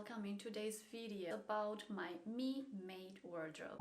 welcome in today's video about my me-made wardrobe.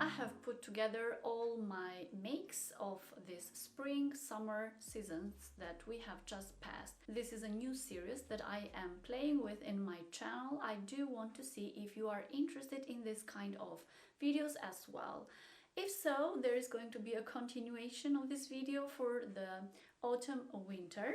I have put together all my makes of this spring summer seasons that we have just passed. This is a new series that I am playing with in my channel. I do want to see if you are interested in this kind of videos as well. If so, there is going to be a continuation of this video for the autumn or winter.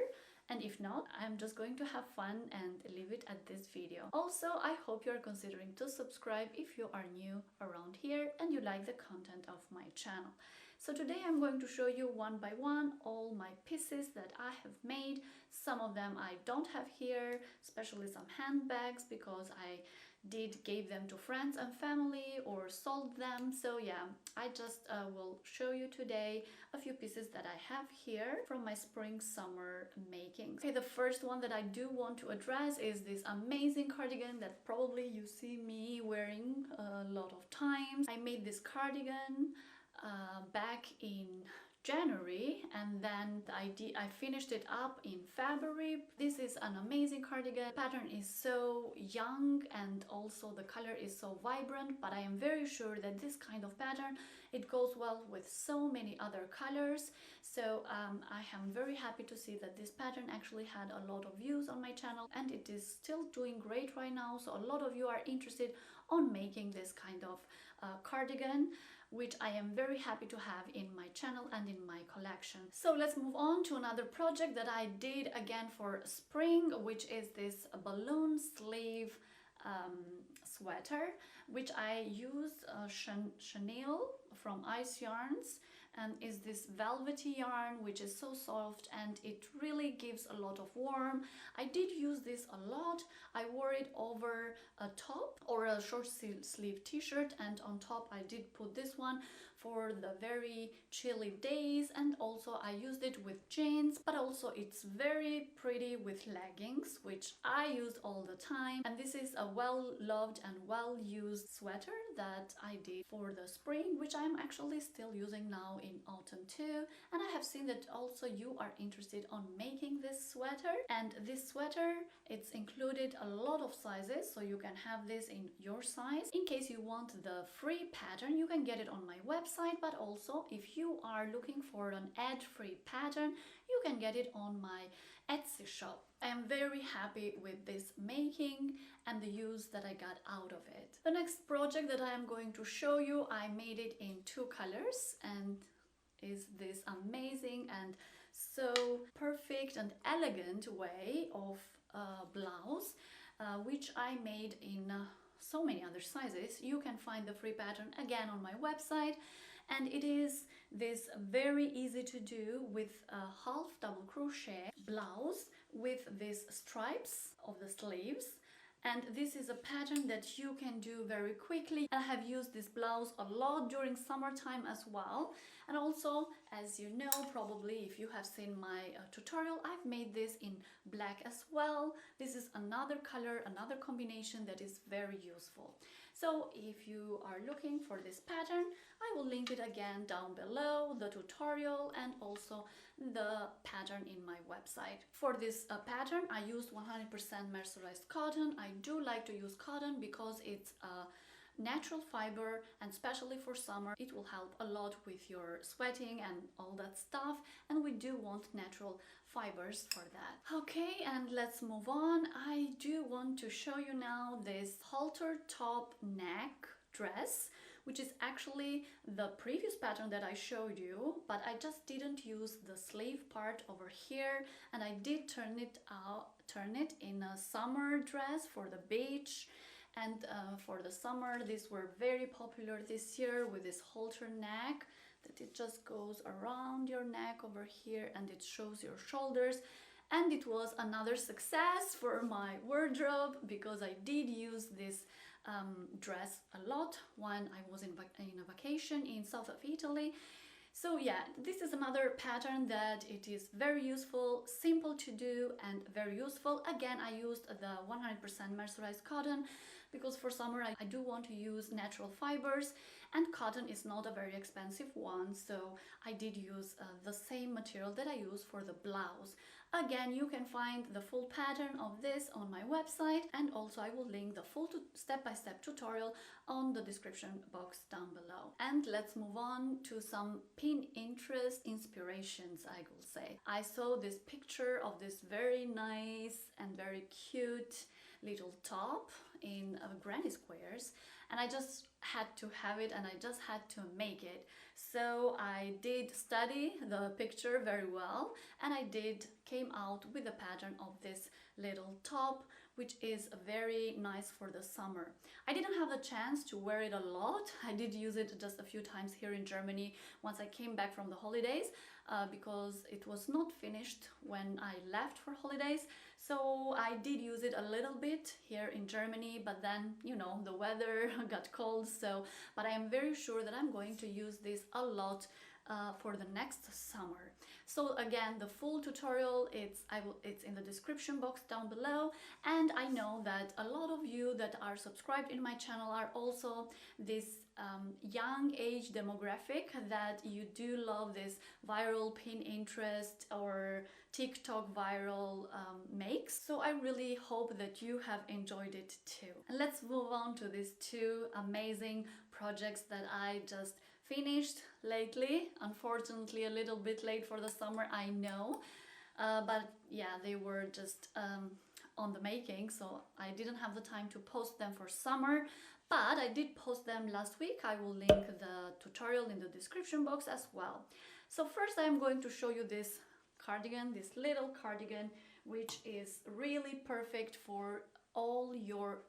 And if not, I'm just going to have fun and leave it at this video. Also, I hope you're considering to subscribe if you are new around here and you like the content of my channel. So today I'm going to show you one by one all my pieces that I have made. Some of them I don't have here, especially some handbags, because I gave them to friends and family or sold them. So yeah, I just will show you today a few pieces that I have here from my spring summer making. Okay, the first one that I do want to address is this amazing cardigan that probably you see me wearing a lot of times. I made this cardigan back in January, and then I finished it up in February. This is an amazing cardigan. The pattern is so young and also the color is so vibrant, but I am very sure that this kind of pattern, it goes well with so many other colors. So I am very happy to see that this pattern actually had a lot of views on my channel, and it is still doing great right now. So a lot of you are interested on making this kind of cardigan, which I am very happy to have in my channel and in my collection. So let's move on to another project that I did again for spring, which is this balloon sleeve sweater, which I used chenille from Ice Yarns, and is this velvety yarn which is so soft and it really gives a lot of warmth. I did use this a lot. I wore it over a top or a short sleeve t-shirt, and on top I did put this one for the very chilly days, and also I used it with jeans, but also it's very pretty with leggings, which I used all the time. And this is a well-loved and well-used sweater that I did for the spring, which I'm actually still using now in autumn too. And I have seen that also you are interested on making this sweater, and this sweater, it's included a lot of sizes, so you can have this in your size. In case you want the free pattern, you can get it on my website, but also if you are looking for an ad-free pattern, you can get it on my Etsy shop. I am very happy with this making and the use that I got out of it. The next project that I am going to show you, I made it in 2 colors, and is this amazing and so perfect and elegant way of blouse, which I made in so many other sizes. You can find the free pattern again on my website, and it is this very easy to do with a half double crochet blouse with these stripes of the sleeves. And this is a pattern that you can do very quickly. I have used this blouse a lot during summertime as well. And also, as you know, probably if you have seen my tutorial, I've made this in black as well. This is another color, another combination that is very useful. So if you are looking for this pattern, I will link it again down below, the tutorial and also the pattern in my website. For this pattern, I used 100% mercerized cotton. I do like to use cotton because it's a natural fiber, and especially for summer it will help a lot with your sweating and all that stuff, and we do want natural fibers for that. Okay, and let's move on. I do want to show you now this halter top neck dress, which is actually the previous pattern that I showed you, but I just didn't use the sleeve part over here, and I did turn it in a summer dress for the beach. And for the summer, these were very popular this year with this halter neck, that it just goes around your neck over here and it shows your shoulders. And it was another success for my wardrobe because I did use this dress a lot when I was in a vacation in south of Italy. So yeah, this is another pattern that it is very useful, simple simple to do and very useful. Again, I used the 100% mercerized cotton because for summer I do want to use natural fibers, and cotton is not a very expensive one, so I did use the same material that I use for the blouse. Again, you can find the full pattern of this on my website, and also I will link the full step-by-step tutorial on the description box down below. And let's move on to some Pinterest inspirations, I will say. I saw this picture of this very nice and very cute little top in granny squares, and I just had to have it and I just had to make it. So I did study the picture very well, and I came out with a pattern of this little top, which is very nice for the summer. I didn't have the chance to wear it a lot. I did use it just a few times here in Germany once I came back from the holidays, because it was not finished when I left for holidays. So I did use it a little bit here in Germany, but then, you know, the weather got cold. But I am very sure that I'm going to use this a lot for the next summer. So again, the full tutorial, it's in the description box down below, and I know that a lot of you that are subscribed in my channel are also this young age demographic, that you do love this viral Pinterest or TikTok viral makes. So I really hope that you have enjoyed it too. And let's move on to these two amazing projects that I just finished lately. Unfortunately, a little bit late for the summer, I know, but yeah, they were just on the making, so I didn't have the time to post them for summer, but I did post them last week. I will link the tutorial in the description box as well. So first I'm going to show you this cardigan, this little cardigan, which is really perfect for all your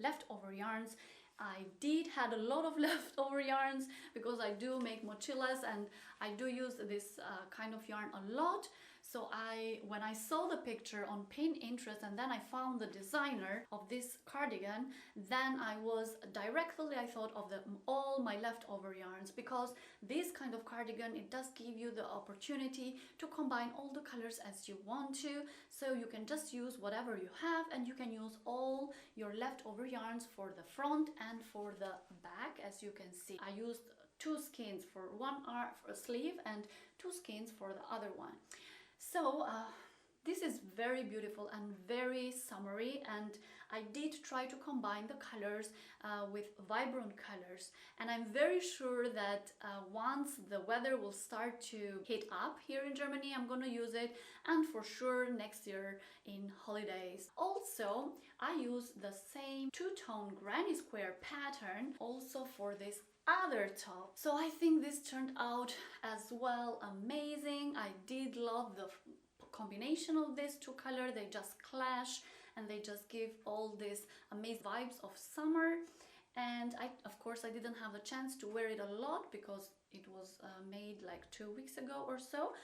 leftover yarns. I did had a lot of leftover yarns because I do make mochilas and I do use this kind of yarn a lot. So when I saw the picture on Pinterest and then I found the designer of this cardigan, then I thought of all my leftover yarns, because this kind of cardigan, it does give you the opportunity to combine all the colors as you want to. So you can just use whatever you have, and you can use all your leftover yarns for the front and for the back. As you can see, I used 2 skeins for one sleeve and 2 skeins for the other one. So this is very beautiful and very summery, and I did try to combine the colors with vibrant colors, and I'm very sure that once the weather will start to heat up here in Germany, I'm gonna use it, and for sure next year in holidays. Also, I use the same two-tone granny square pattern also for this other top. So I think this turned out as well amazing. I did love the combination of these two colors. They just clash and they just give all these amazing vibes of summer. And of course I didn't have the chance to wear it a lot because it was made like 2 weeks ago or so.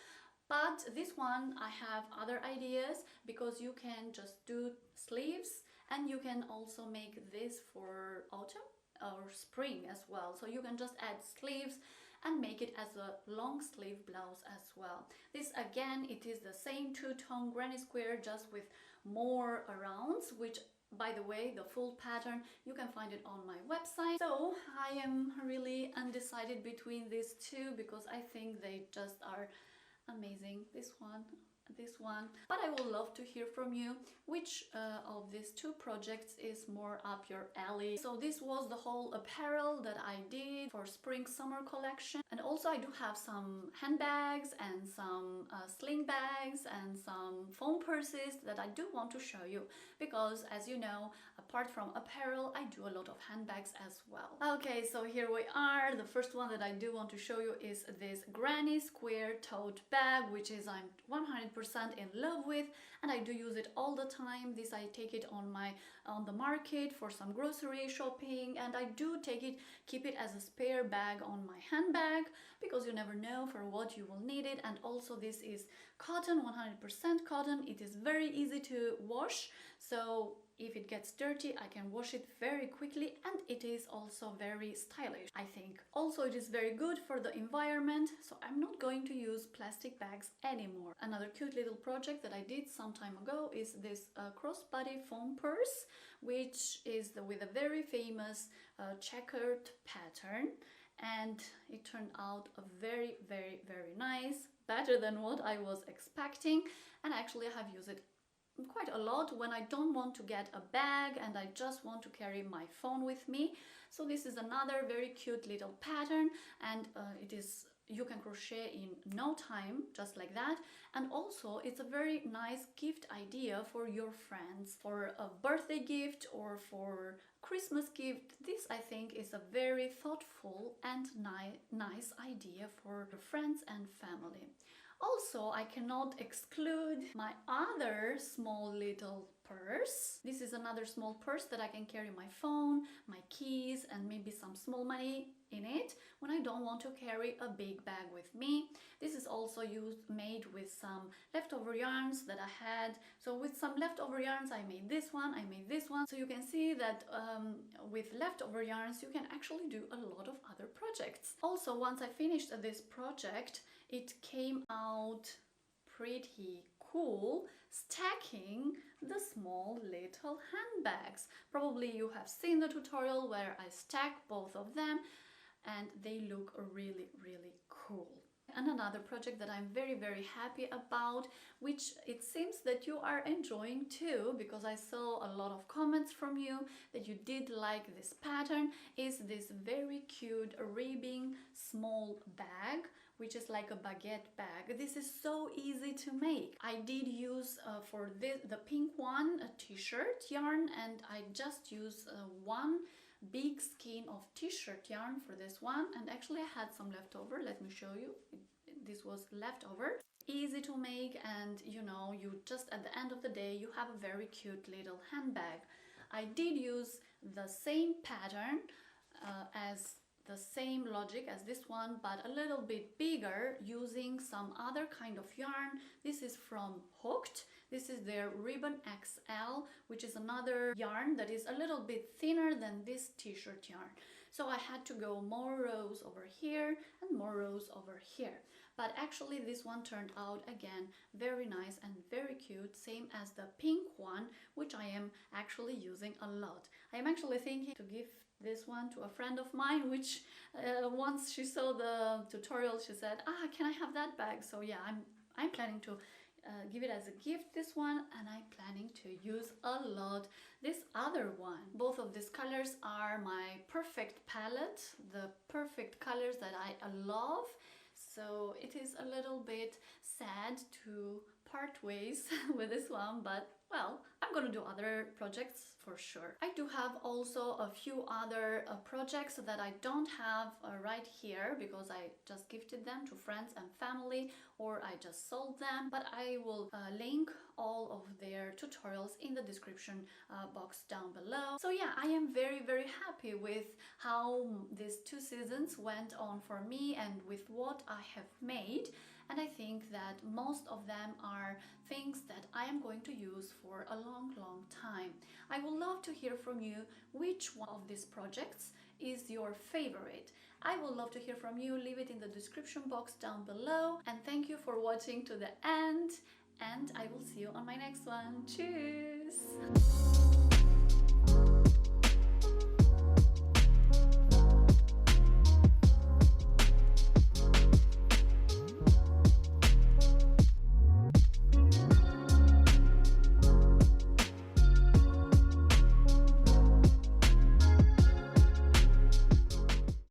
But this one I have other ideas, because you can just do sleeves, and you can also make this for autumn or spring as well. So you can just add sleeves and make it as a long sleeve blouse as well. This again, it is the same two-tone granny square, just with more rounds, which, by the way, the full pattern, you can find it on my website. So I am really undecided between these two because I think they just are amazing. This one, but I would love to hear from you which of these two projects is more up your alley. So this was the whole apparel that I did for spring summer collection, and also I do have some handbags and some sling bags and some phone purses that I do want to show you, because as you know, apart from apparel, I do a lot of handbags as well. Okay, so here we are. The first one that I do want to show you is this granny square tote bag, which is I'm 100% in love with, and I do use it all the time. This I take it on the market for some grocery shopping, and I do keep it as a spare bag on my handbag, because you never know for what you will need it. And also this is cotton, 100% cotton. It is very easy to wash, so if it gets dirty, I can wash it very quickly, and it is also very stylish, I think. Also, it is very good for the environment, so I'm not going to use plastic bags anymore. Another cute little project that I did some time ago is this crossbody foam purse, which is with a very famous checkered pattern, and it turned out a very nice, better than what I was expecting, and actually I have used it quite a lot when I don't want to get a bag and I just want to carry my phone with me. So this is another very cute little pattern, and you can crochet in no time, just like that. And also it's a very nice gift idea for your friends, for a birthday gift or for Christmas gift. This, I think, is a very thoughtful and nice idea for your friends and family. Also, I cannot exclude my other small little purse. This is another small purse that I can carry my phone, my keys, and maybe some small money in it when I don't want to carry a big bag with me. This is also made with some leftover yarns that I had. So with some leftover yarns I made this one, So you can see that with leftover yarns you can actually do a lot of other projects. Also, once I finished this project, it came out pretty cool, stacking the small little handbags. Probably you have seen the tutorial where I stack both of them, and they look really cool. And another project that I'm very happy about, which it seems that you are enjoying too, because I saw a lot of comments from you that you did like this pattern, is this very cute ribbing small bag, which is like a baguette bag. This is so easy to make. I did use for the pink one a t-shirt yarn, and I just used one big skein of t-shirt yarn for this one, and actually I had some leftover. Let me show you. This was leftover. Easy to make, and you know, you just at the end of the day you have a very cute little handbag. I did use the same pattern as the same logic as this one, but a little bit bigger, using some other kind of yarn. This is from Hooked. This is their Ribbon XL, which is another yarn that is a little bit thinner than this t-shirt yarn. So I had to go more rows over here and more rows over here. But actually this one turned out again very nice and very cute, same as the pink one, which I am actually using a lot. I am actually thinking to give this one to a friend of mine, which once she saw the tutorial she said, can I have that bag? So yeah, I'm planning to give it as a gift, this one, and I'm planning to use a lot this other one. Both of these colors are my perfect palette, the perfect colors that I love. So it is a little bit sad to part ways with this one, but well, I'm gonna do other projects for sure. I do have also a few other projects that I don't have right here because I just gifted them to friends and family, or I just sold them, but I will link all of their tutorials in the description box down below. So yeah, I am very happy with how these 2 seasons went on for me and with what I have made. And I think that most of them are things that I am going to use for a long time. I would love to hear from you which one of these projects is your favorite. I would love to hear from you. Leave it in the description box down below. And thank you for watching to the end. And I will see you on my next one. Tschüss!